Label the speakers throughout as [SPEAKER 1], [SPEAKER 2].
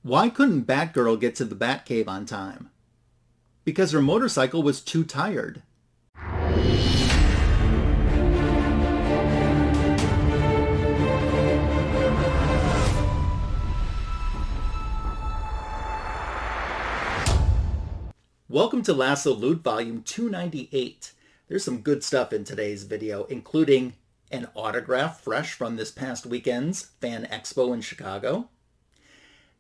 [SPEAKER 1] Why couldn't Batgirl get to the Batcave on time? Because her motorcycle was too tired. Welcome to Lassoed Loot Volume 298. There's some good stuff in today's video, including an autograph fresh from this past weekend's Fan Expo in Chicago.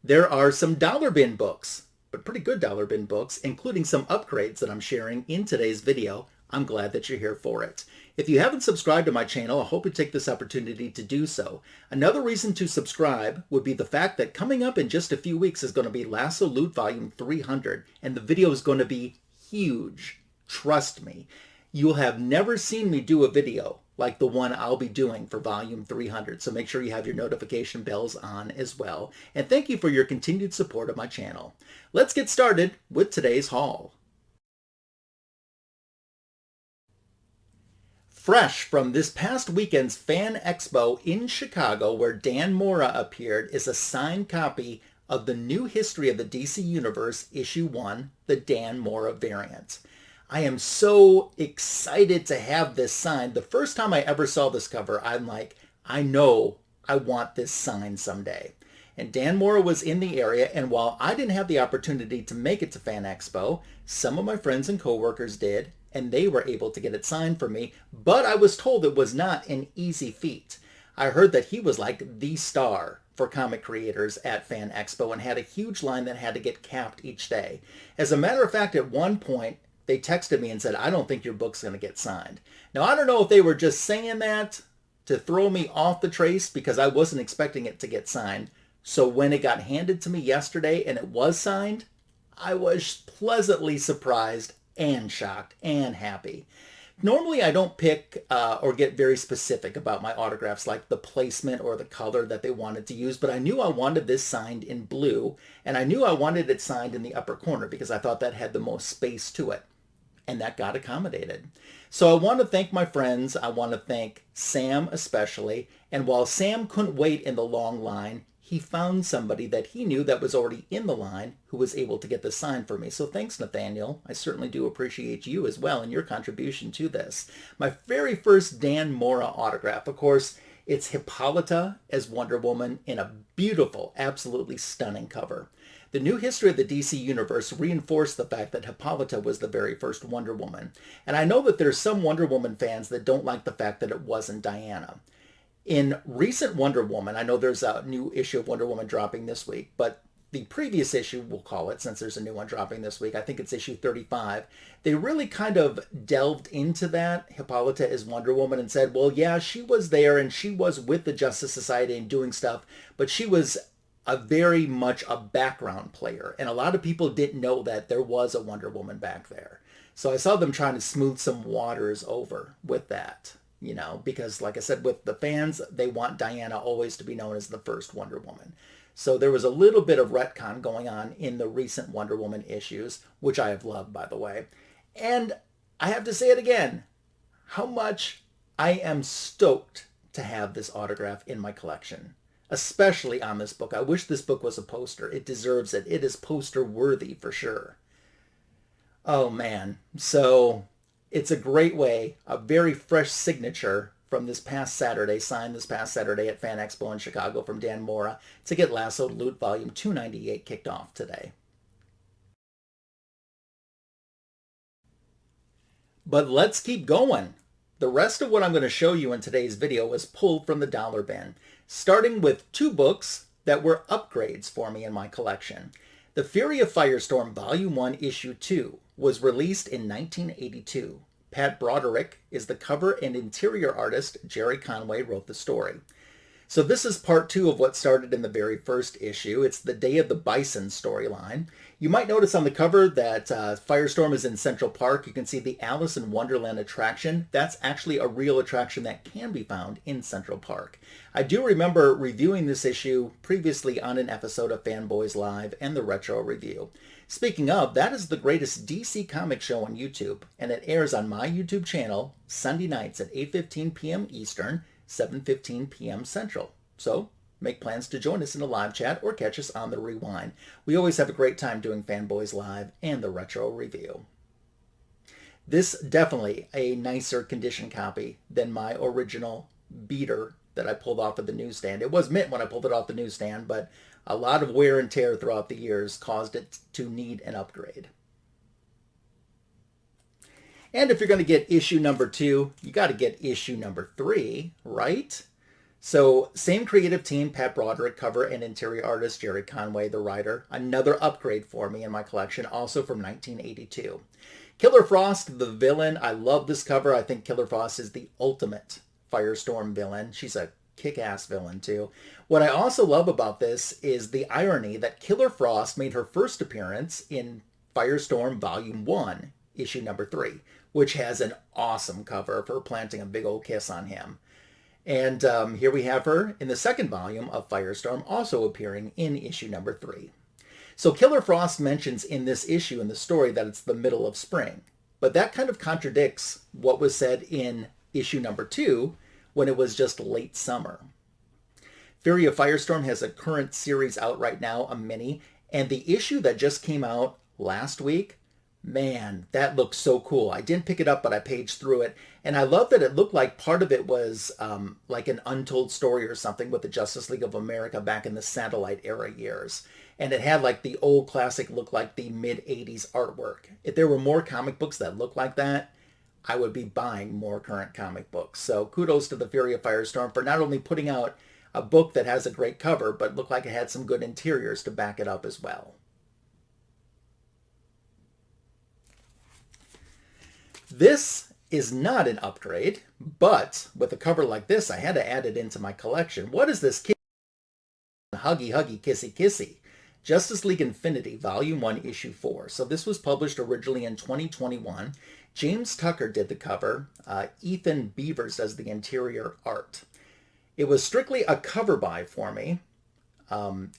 [SPEAKER 1] There are some dollar bin books, but pretty good dollar bin books, including some upgrades that I'm sharing in today's video. I'm glad that you're here for it. If you haven't subscribed to my channel, I hope you take this opportunity to do so. Another reason to subscribe would be the fact that coming up in just a few weeks is going to be Lassoed Loot Volume 300, and the video is going to be huge. Trust me. You'll have never seen me do a video like the one I'll be doing for Volume 300, so make sure you have your notification bells on as well. And thank you for your continued support of my channel. Let's get started with today's haul. Fresh from this past weekend's Fan Expo in Chicago, where Dan Mora appeared, is a signed copy of the New History of the DC Universe, Issue 1, the Dan Mora variant. I am so excited to have this signed. The first time I ever saw this cover, I'm like, I know I want this signed someday. And Dan Mora was in the area, and while I didn't have the opportunity to make it to Fan Expo, some of my friends and coworkers did, and they were able to get it signed for me, but I was told it was not an easy feat. I heard that he was like the star for comic creators at Fan Expo and had a huge line that had to get capped each day. As a matter of fact, at one point, they texted me and said, I don't think your book's going to get signed. Now, I don't know if they were just saying that to throw me off the trace because I wasn't expecting it to get signed. So when it got handed to me yesterday and it was signed, I was pleasantly surprised and shocked and happy. Normally, I don't pick or get very specific about my autographs, like the placement or the color that they wanted to use, but I knew I wanted this signed in blue, and I knew I wanted it signed in the upper corner because I thought that had the most space to it, and that got accommodated. So I want to thank my friends. I want to thank Sam especially, and while Sam couldn't wait in the long line, he found somebody that he knew that was already in the line who was able to get the sign for me. So thanks, Nathaniel. I certainly do appreciate you as well and your contribution to this. My very first Dan Mora autograph, of course, it's Hippolyta as Wonder Woman in a beautiful, absolutely stunning cover. The New History of the DC Universe reinforced the fact that Hippolyta was the very first Wonder Woman. And I know that there's some Wonder Woman fans that don't like the fact that it wasn't Diana. In recent Wonder Woman, I know there's a new issue of Wonder Woman dropping this week, but the previous issue, we'll call it, since there's a new one dropping this week, I think it's issue 35, they really kind of delved into that, Hippolyta as Wonder Woman, and said, well, yeah, she was there and she was with the Justice Society and doing stuff, but she was a very much a background player, and a lot of people didn't know that there was a Wonder Woman back there. So I saw them trying to smooth some waters over with that. You know, because like I said, with the fans, they want Diana always to be known as the first Wonder Woman. So there was a little bit of retcon going on in the recent Wonder Woman issues, which I have loved, by the way. And I have to say it again, how much I am stoked to have this autograph in my collection, especially on this book. I wish this book was a poster. It deserves it. It is poster worthy for sure. Oh, man. So it's a great way, a very fresh signature from this past Saturday, signed this past Saturday at Fan Expo in Chicago from Dan Mora, to get Lassoed Loot Volume 298 kicked off today. But let's keep going. The rest of what I'm going to show you in today's video was pulled from the dollar bin, starting with two books that were upgrades for me in my collection. The Fury of Firestorm Volume 1, Issue 2 was released in 1982. Pat Broderick is the cover and interior artist. Gerry Conway wrote the story. So this is part 2 of what started in the very first issue. It's the Day of the Bison storyline. You might notice on the cover that Firestorm is in Central Park. You can see the Alice in Wonderland attraction. That's actually a real attraction that can be found in Central Park. I do remember reviewing this issue previously on an episode of Fanboys Live and the Retro Review. Speaking of, that is the greatest DC comic show on YouTube, and it airs on my YouTube channel Sunday nights at 8:15 p.m. Eastern, 7:15 p.m. Central. So make plans to join us in the live chat or catch us on the rewind. We always have a great time doing Fanboys Live and the Retro Review. This definitely a nicer condition copy than my original beater that I pulled off of the newsstand. It was mint when I pulled it off the newsstand, but a lot of wear and tear throughout the years caused it to need an upgrade. And if you're going to get issue number 2, you got to get issue number 3, right? So same creative team, Pat Broderick, cover and interior artist Gerry Conway, the writer. Another upgrade for me in my collection, also from 1982. Killer Frost, the villain. I love this cover. I think Killer Frost is the ultimate Firestorm villain. She's a kick-ass villain too. What I also love about this is the irony that Killer Frost made her first appearance in Firestorm Volume 1, issue number 3, which has an awesome cover of her planting a big old kiss on him. And here we have her in the second volume of Firestorm, also appearing in issue number 3. So Killer Frost mentions in this issue in the story that it's the middle of spring, but that kind of contradicts what was said in issue number 2 when it was just late summer. Fury of Firestorm has a current series out right now, a mini, and the issue that just came out last week, man, that looks so cool. I didn't pick it up, but I paged through it. And I love that it looked like part of it was like an untold story or something with the Justice League of America back in the satellite era years. And it had like the old classic look, like the mid-'80s artwork. If there were more comic books that looked like that, I would be buying more current comic books. So kudos to the Fury of Firestorm for not only putting out a book that has a great cover, but looked like it had some good interiors to back it up as well. This is not an upgrade, but with a cover like this, I had to add it into my collection. What is this? Huggy, huggy, kissy, kissy. Justice League Infinity, Volume 1, Issue 4. So this was published originally in 2021. James Tucker did the cover. Ethan Beavers does the interior art. It was strictly a cover buy for me.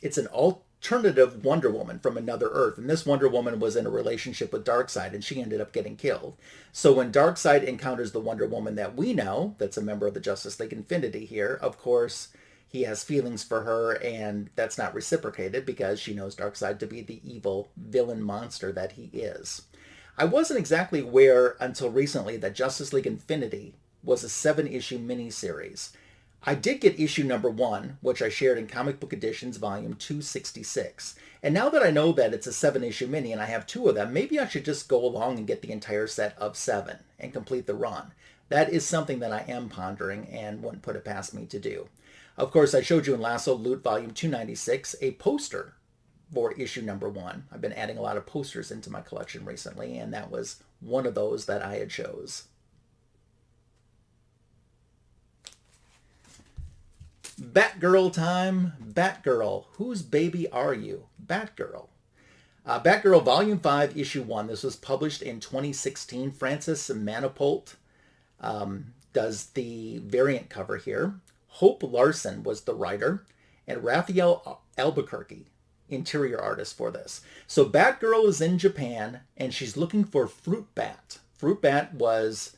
[SPEAKER 1] It's an alternative Wonder Woman from another Earth. And this Wonder Woman was in a relationship with Darkseid, and she ended up getting killed. So when Darkseid encounters the Wonder Woman that we know, that's a member of the Justice League Infinity here, of course, he has feelings for her, and that's not reciprocated because she knows Darkseid to be the evil villain monster that he is. I wasn't exactly aware until recently that Justice League Infinity was a 7-issue miniseries. I did get issue number 1, which I shared in Comic Book Editions, Volume 266. And now that I know that it's a 7-issue mini and I have 2 of them, maybe I should just go along and get the entire set of 7 and complete the run. That is something that I am pondering and wouldn't put it past me to do. Of course, I showed you in Lassoed Loot, Volume 296, a poster for issue number 1. I've been adding a lot of posters into my collection recently, and that was one of those that I had chose. Batgirl time. Batgirl. Whose baby are you? Batgirl. Batgirl Volume 5, Issue 1. This was published in 2016. Francis Manapul does the variant cover here. Hope Larson was the writer, and Rafael Albuquerque, interior artist for this. So Batgirl is in Japan, and she's looking for Fruit Bat. Fruit Bat was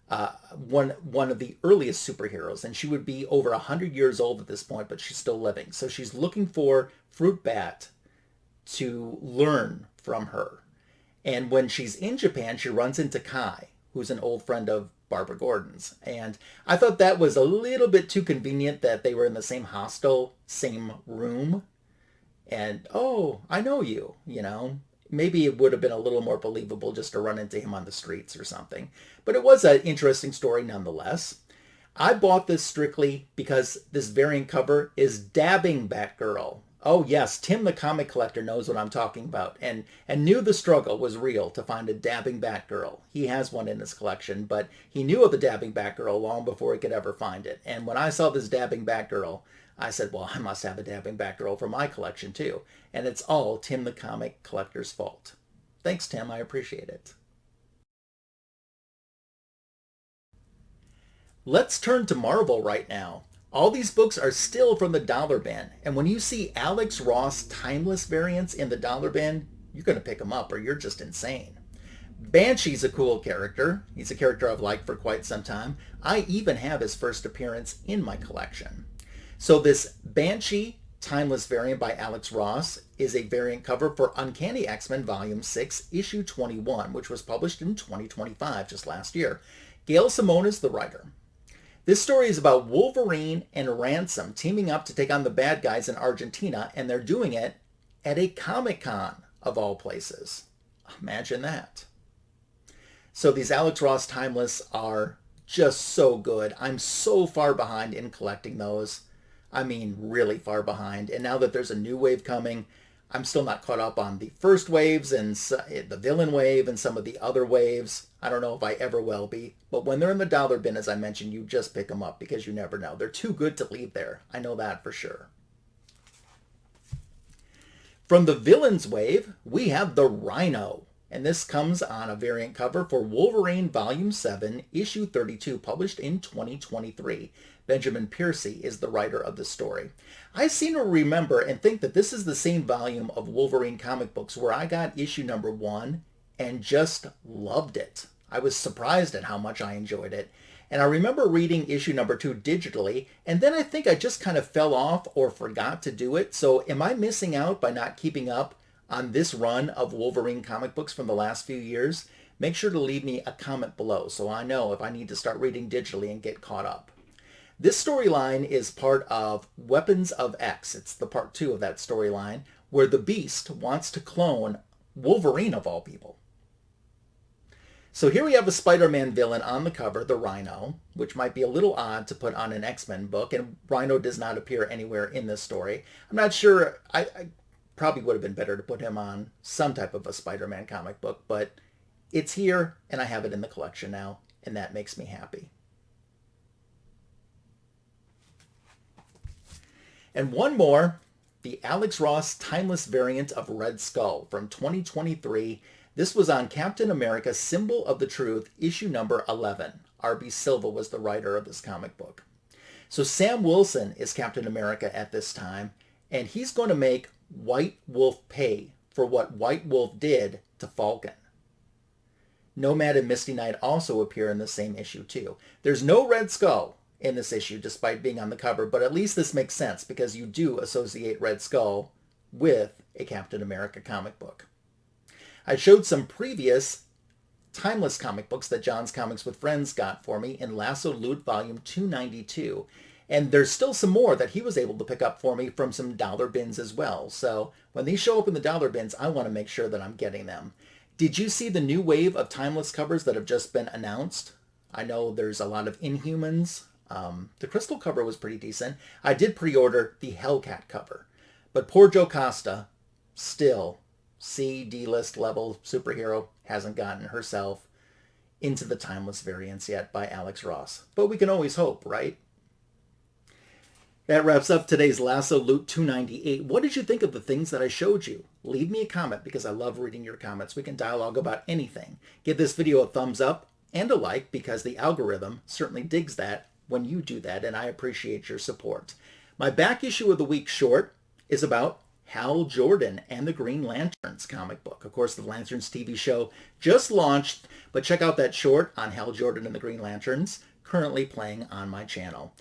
[SPEAKER 1] one of the earliest superheroes, and she would be over 100 years old at this point, but she's still living. So she's looking for Fruit Bat to learn from her. And when she's in Japan, she runs into Kai, who's an old friend of Barbara Gordon's. And I thought that was a little bit too convenient that they were in the same hostel, same room. And, oh, I know you, you know. Maybe it would have been a little more believable just to run into him on the streets or something. But it was an interesting story nonetheless. I bought this strictly because this variant cover is dabbing Batgirl. Oh yes, Tim the comic collector knows what I'm talking about and knew the struggle was real to find a dabbing Batgirl. He has one in his collection, but he knew of the dabbing Batgirl long before he could ever find it. And when I saw this dabbing Batgirl, I said, well, I must have a dabbing Batgirl for my collection too. And it's all Tim the comic collector's fault. Thanks, Tim. I appreciate it. Let's turn to Marvel right now. All these books are still from the dollar bin, and when you see Alex Ross timeless variants in the dollar bin, you're going to pick them up or you're just insane. Banshee's a cool character. He's a character I've liked for quite some time. I even have his first appearance in my collection. So this Banshee Timeless variant by Alex Ross is a variant cover for Uncanny X-Men Volume 6, Issue 21, which was published in 2025, just last year. Gail Simone is the writer. This story is about Wolverine and Ransome teaming up to take on the bad guys in Argentina, and they're doing it at a Comic-Con, of all places. Imagine that. So these Alex Ross Timeless are just so good. I'm so far behind in collecting those. I mean, really far behind. And now that there's a new wave coming, I'm still not caught up on the first waves and the villain wave and some of the other waves. I don't know if I ever will be. But when they're in the dollar bin, as I mentioned, you just pick them up because you never know. They're too good to leave there. I know that for sure. From the villains wave, we have the Rhino. And this comes on a variant cover for Wolverine Volume 7, Issue 32, published in 2023. Benjamin Piercy is the writer of the story. I seem to remember and think that this is the same volume of Wolverine comic books where I got issue number 1 and just loved it. I was surprised at how much I enjoyed it. And I remember reading issue number 2 digitally, and then I think I just kind of fell off or forgot to do it. So am I missing out by not keeping up on this run of Wolverine comic books from the last few years? Make sure to leave me a comment below so I know if I need to start reading digitally and get caught up. This storyline is part of Weapons of X. It's the part 2 of that storyline where the Beast wants to clone Wolverine of all people. So here we have a Spider-Man villain on the cover, the Rhino, which might be a little odd to put on an X-Men book, and Rhino does not appear anywhere in this story. I'm not sure, I probably would have been better to put him on some type of a Spider-Man comic book, but it's here and I have it in the collection now, and that makes me happy. And one more, the Alex Ross Timeless variant of Red Skull from 2023. This was on Captain America Symbol of the Truth, issue number 11. R.B. Silva was the writer of this comic book. So Sam Wilson is Captain America at this time, and he's going to make White Wolf pay for what White Wolf did to Falcon. Nomad and Misty Knight also appear in the same issue too. There's no Red Skull in this issue despite being on the cover, but at least this makes sense because you do associate Red Skull with a Captain America comic book. I showed some previous Timeless comic books that John's Comics with Friends got for me in Lassoed Loot Volume 292. And there's still some more that he was able to pick up for me from some dollar bins as well. So when these show up in the dollar bins, I want to make sure that I'm getting them. Did you see the new wave of Timeless covers that have just been announced? I know there's a lot of Inhumans. The Crystal cover was pretty decent. I did pre-order the Hellcat cover. But poor Joe Costa, still C-D-list level superhero, hasn't gotten herself into the Timeless variants yet by Alex Ross. But we can always hope, right? That wraps up today's Lassoed Loot 298. What did you think of the things that I showed you? Leave me a comment because I love reading your comments. We can dialogue about anything. Give this video a thumbs up and a like because the algorithm certainly digs that when you do that, and I appreciate your support. My back issue of the week short is about Hal Jordan and the Green Lanterns comic book. Of course, the Lanterns TV show just launched, but check out that short on Hal Jordan and the Green Lanterns, currently playing on my channel.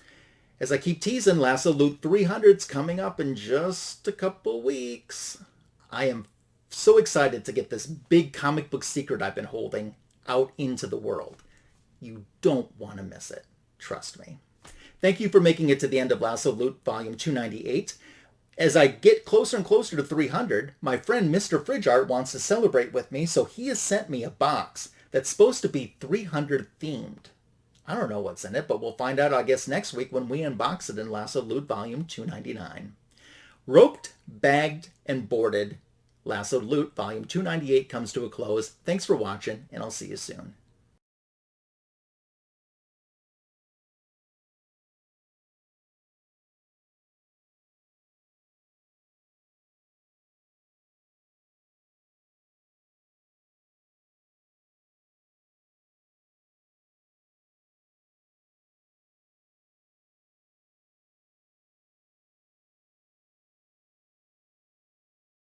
[SPEAKER 1] As I keep teasing, Lassoed Loot 300's coming up in just a couple weeks. I am so excited to get this big comic book secret I've been holding out into the world. You don't want to miss it. Trust me. Thank you for making it to the end of Lassoed Loot Volume 298. As I get closer and closer to 300, my friend Mr. Fridge Art wants to celebrate with me, so he has sent me a box that's supposed to be 300 themed. I don't know what's in it, but we'll find out, I guess, next week when we unbox it in Lassoed Loot Volume 299. Roped, bagged, and boarded, Lassoed Loot Volume 298 comes to a close. Thanks for watching, and I'll see you soon.